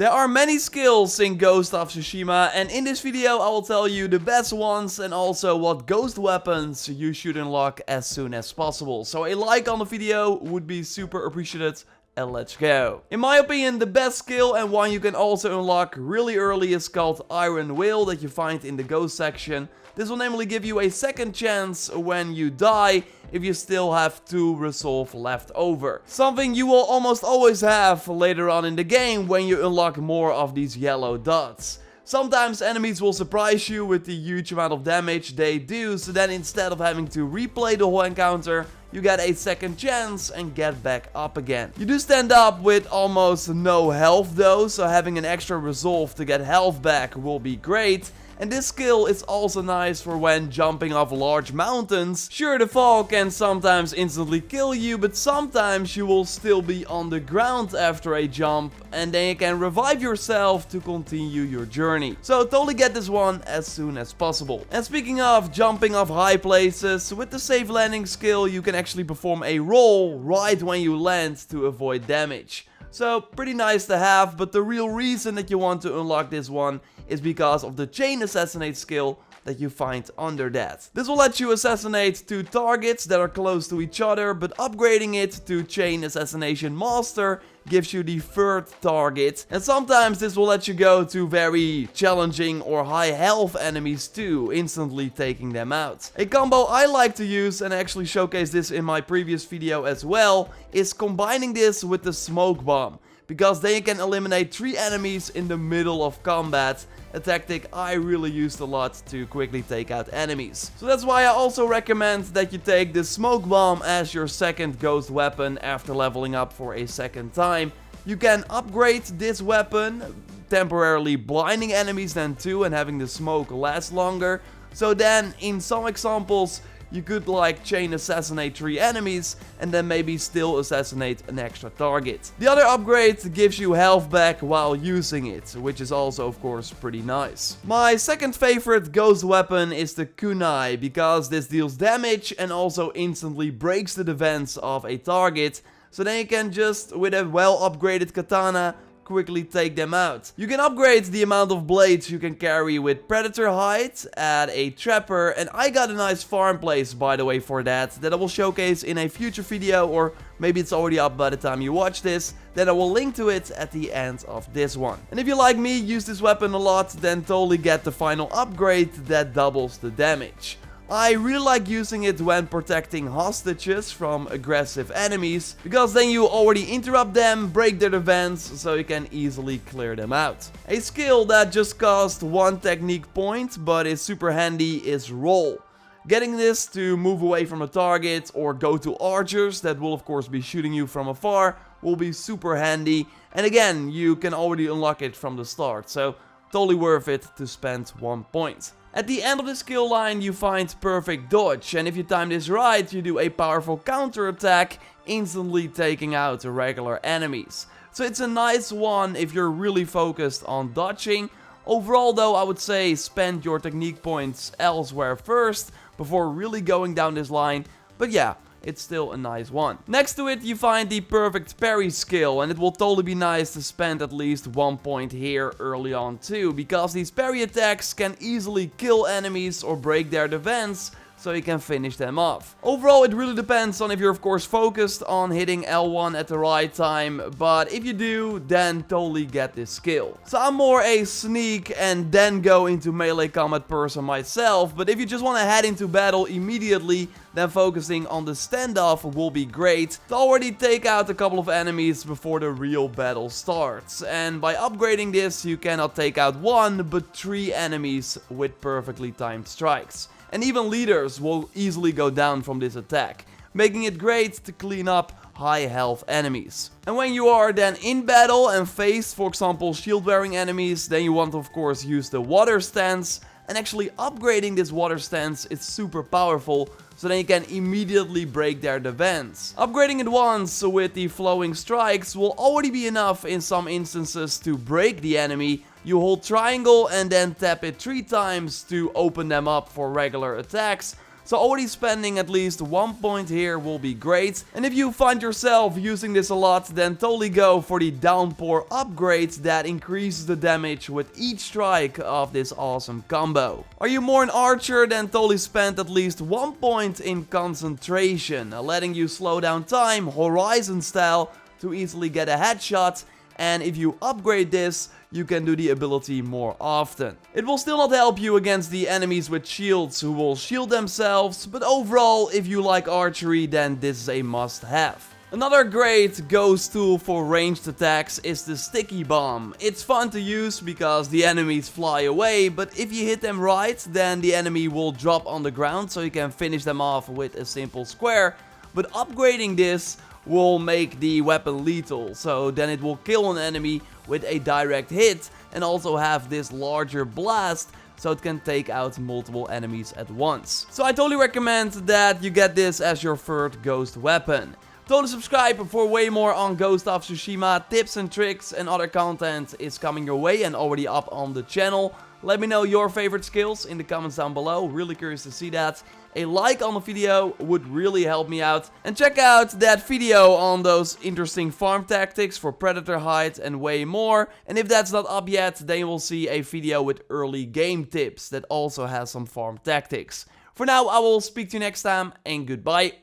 There are many skills in Ghosts of Tsushima, and in this video I will tell you the best ones and also what ghost weapons you should unlock as soon as possible. So a like on the video would be super appreciated. And let's go. In my opinion, the best skill and one you can also unlock really early is called Iron Will that you find in the ghost section. This will namely give you a second chance when you die if you still have 2 resolve left over. Something you will almost always have later on in the game when you unlock more of these yellow dots. Sometimes enemies will surprise you with the huge amount of damage they do, so then instead of having to replay the whole encounter, you get a second chance and get back up again. You do stand up with almost no health though, so having an extra resolve to get health back will be great. And this skill is also nice for when jumping off large mountains. Sure, the fall can sometimes instantly kill you, but sometimes you will still be on the ground after a jump, and then you can revive yourself to continue your journey. So totally get this one as soon as possible. And speaking of jumping off high places, with the safe landing skill you can actually perform a roll right when you land to avoid damage. So pretty nice to have, but the real reason that you want to unlock this one is because of the chain assassinate skill that you find under that. This will let you assassinate 2 targets that are close to each other, but upgrading it to chain assassination master gives you the 3rd target, and sometimes this will let you go to very challenging or high health enemies too, instantly taking them out. A combo I like to use, and I actually showcased this in my previous video as well, is combining this with the smoke bomb, because then you can eliminate 3 enemies in the middle of combat, a tactic I really used a lot to quickly take out enemies. So that's why I also recommend that you take the smoke bomb as your second ghost weapon after leveling up for a second time. You can upgrade this weapon, temporarily blinding enemies then too and having the smoke last longer. So then in some examples you could like chain assassinate 3 enemies and then maybe still assassinate an extra target. The other upgrade gives you health back while using it, which is also of course pretty nice. My second favorite ghost weapon is the Kunai, because this deals damage and also instantly breaks the defense of a target, so then you can just, with a well upgraded katana, quickly take them out. You can upgrade the amount of blades you can carry with predator hide, add a trapper, and I got a nice farm place by the way for that I will showcase in a future video, or maybe it's already up by the time you watch this, then I will link to it at the end of this one. And if you like me, use this weapon a lot, then totally get the final upgrade that doubles the damage. I really like using it when protecting hostages from aggressive enemies, because then you already interrupt them, break their defense, so you can easily clear them out. A skill that just costs 1 technique point, but is super handy, is roll. Getting this to move away from a target or go to archers that will of course be shooting you from afar will be super handy, and again, you can already unlock it from the start, so totally worth it to spend 1 point. At the end of the skill line you find perfect dodge, and if you time this right you do a powerful counter attack, instantly taking out regular enemies. So it's a nice one if you're really focused on dodging. Overall though, I would say spend your technique points elsewhere first before really going down this line, but yeah, it's still a nice one. Next to it you find the perfect parry skill, and it will totally be nice to spend at least 1 point here early on too, because these parry attacks can easily kill enemies or break their defense, so you can finish them off. Overall, it really depends on if you're of course focused on hitting L1 at the right time, but if you do, then totally get this skill. So I'm more a sneak and then go into melee combat person myself, but if you just want to head into battle immediately, then focusing on the standoff will be great to already take out a couple of enemies before the real battle starts. And by upgrading this, you cannot take out 1, but 3 enemies with perfectly timed strikes. And even leaders will easily go down from this attack, making it great to clean up high health enemies. And when you are then in battle and face, for example, shield bearing enemies, then you want to of course use the water stance, and actually upgrading this water stance is super powerful, so then you can immediately break their defense. Upgrading it once with the flowing strikes will already be enough in some instances to break the enemy. You hold triangle and then tap it 3 times to open them up for regular attacks. So already spending at least 1 point here will be great. And if you find yourself using this a lot, then totally go for the downpour upgrade that increases the damage with each strike of this awesome combo. Are you more an archer, then totally spend at least 1 point in concentration, letting you slow down time, horizon style, to easily get a headshot. And if you upgrade this, you can do the ability more often. It will still not help you against the enemies with shields who will shield themselves, but overall, if you like archery, then this is a must-have. Another great ghost tool for ranged attacks is the sticky bomb. It's fun to use because the enemies fly away, but if you hit them right, then the enemy will drop on the ground, so you can finish them off with a simple square. But upgrading this will make the weapon lethal, so then it will kill an enemy with a direct hit and also have this larger blast, so it can take out multiple enemies at once. So I totally recommend that you get this as your third ghost weapon. Totally subscribe for way more on Ghosts of Tsushima. Tips and tricks and other content is coming your way and already up on the channel. Let me know your favorite skills in the comments down below. Really curious to see that. A like on the video would really help me out. And check out that video on those interesting farm tactics for predator hide and way more. And if that's not up yet, then you will see a video with early game tips that also has some farm tactics. For now, I will speak to you next time and goodbye.